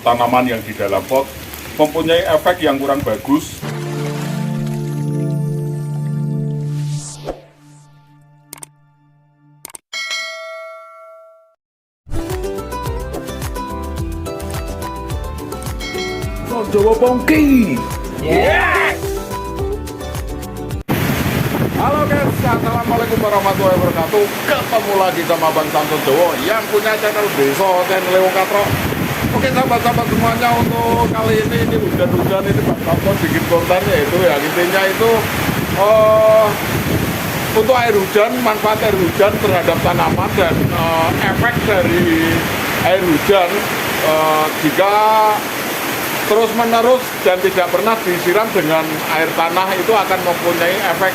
untuk tanaman yang di dalam pot mempunyai efek yang kurang bagus. Jawa Pongki. Yes! Halo guys, assalamualaikum warahmatullahi wabarakatuh. Ketemu lagi sama Bang Samson Jowo yang punya channel Desa Channel Wong Katro. Oke sahabat-sahabat semuanya, untuk kali ini hujan-hujan ini Bang Samson bikin kontennya itu ya, intinya itu untuk air hujan, manfaat air hujan terhadap tanaman dan efek dari air hujan jika terus menerus dan tidak pernah disiram dengan air tanah itu akan mempunyai efek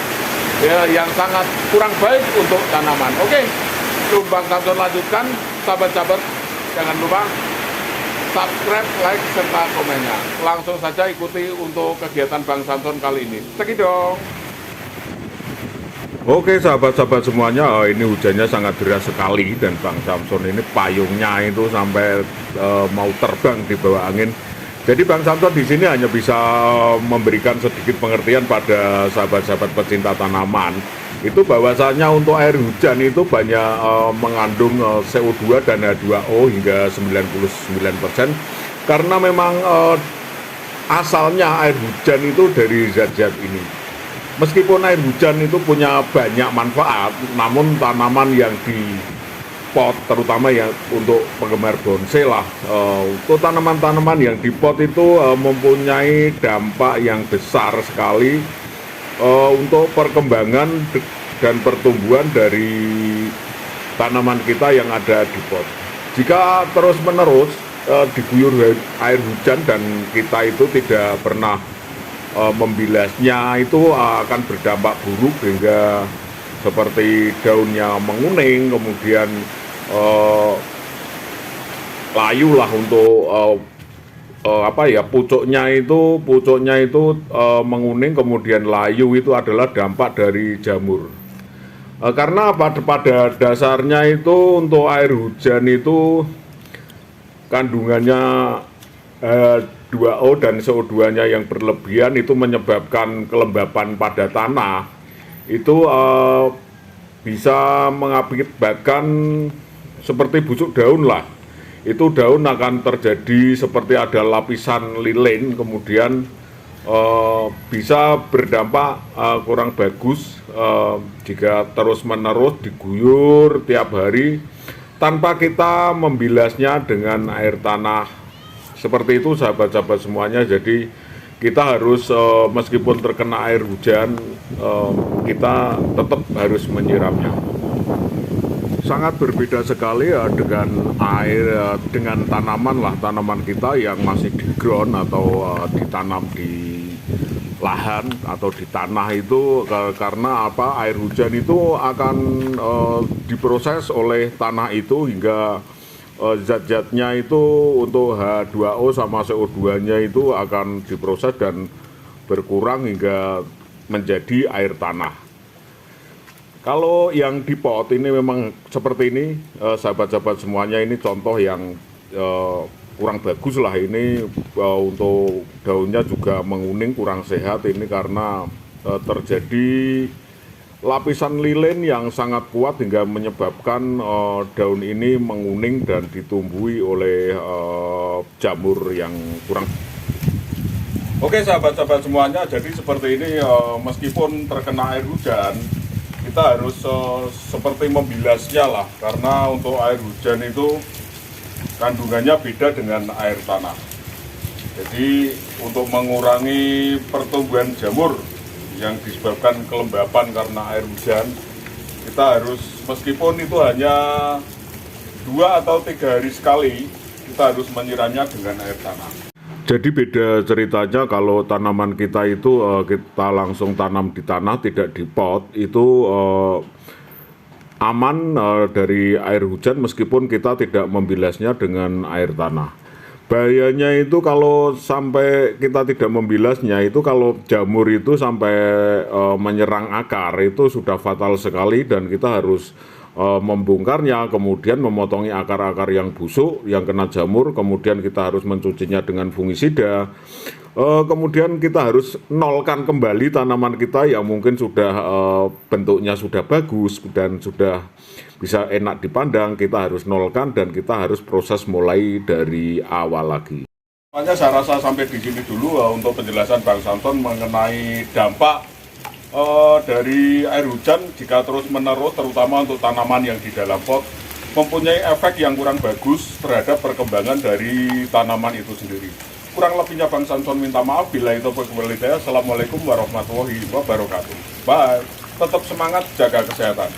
ya, yang sangat kurang baik untuk tanaman. Oke, Bang Samson lanjutkan, sahabat-sahabat jangan lupa subscribe, like, serta komennya. Langsung saja ikuti untuk kegiatan Bang Samson kali ini. Cekidot. Oke sahabat-sahabat semuanya, ini hujannya sangat deras sekali dan Bang Samson ini payungnya itu sampai mau terbang di bawah angin. Jadi Bang Samson di sini hanya bisa memberikan sedikit pengertian pada sahabat-sahabat pecinta tanaman. Itu bahwasanya untuk air hujan itu banyak mengandung CO2 dan H2O hingga 99%. Karena memang asalnya air hujan itu dari zat-zat ini. Meskipun air hujan itu punya banyak manfaat, namun tanaman yang di pot, terutama yang untuk penggemar bonsai lah, untuk tanaman-tanaman yang di pot itu mempunyai dampak yang besar sekali untuk perkembangan dan pertumbuhan dari tanaman kita yang ada di pot. Jika terus-menerus diguyur air hujan dan kita itu tidak pernah membilasnya, itu akan berdampak buruk hingga seperti daunnya menguning, kemudian layu lah untuk pucuknya itu menguning, kemudian layu. Itu adalah dampak dari jamur. Karena pada dasarnya itu untuk air hujan itu kandungannya H2O dan CO2-nya yang berlebihan itu menyebabkan kelembapan pada tanah. Itu bisa mengakibatkan seperti busuk daun lah. Itu daun akan terjadi seperti ada lapisan lilin, kemudian bisa berdampak kurang bagus jika terus-menerus diguyur tiap hari tanpa kita membilasnya dengan air tanah. Seperti itu sahabat-sahabat semuanya. Jadi kita harus meskipun terkena air hujan, kita tetap harus menyiramnya. Sangat berbeda sekali ya dengan air, dengan tanaman lah, tanaman kita yang masih di ground atau ditanam di lahan atau di tanah itu, karena apa, air hujan itu akan diproses oleh tanah itu hingga zat-zatnya itu untuk H2O sama CO2-nya itu akan diproses dan berkurang hingga menjadi air tanah. Kalau yang di pot ini memang seperti ini, sahabat-sahabat semuanya, ini contoh yang kurang bagus lah ini. Untuk daunnya juga menguning, kurang sehat ini karena terjadi lapisan lilin yang sangat kuat hingga menyebabkan daun ini menguning dan ditumbuhi oleh jamur yang kurang. Oke sahabat-sahabat semuanya, jadi seperti ini, meskipun terkena air hujan, kita harus seperti membilasnya lah, karena untuk air hujan itu kandungannya beda dengan air tanah. Jadi untuk mengurangi pertumbuhan jamur yang disebabkan kelembapan karena air hujan, kita harus, meskipun itu hanya 2 atau 3 hari sekali, kita harus menyiramnya dengan air tanah. Jadi beda ceritanya kalau tanaman kita itu kita langsung tanam di tanah, tidak di pot, itu aman dari air hujan meskipun kita tidak membilasnya dengan air tanah. Bahayanya itu kalau sampai kita tidak membilasnya, itu kalau jamur itu sampai menyerang akar, itu sudah fatal sekali dan kita harus membongkarnya, kemudian memotongi akar-akar yang busuk, yang kena jamur, kemudian kita harus mencucinya dengan fungisida. Kemudian kita harus nolkan kembali tanaman kita yang mungkin sudah bentuknya sudah bagus dan sudah bisa enak dipandang. Kita harus nolkan dan kita harus proses mulai dari awal lagi. Makanya saya rasa sampai di sini dulu untuk penjelasan Bang Samson mengenai dampak dari air hujan jika terus menerus, terutama untuk tanaman yang di dalam pot, mempunyai efek yang kurang bagus terhadap perkembangan dari tanaman itu sendiri. Kurang lebihnya Bang Samson minta maaf. Bila itu kembali saya. Assalamualaikum warahmatullahi wabarakatuh. Bye. Tetap semangat, jaga kesehatan.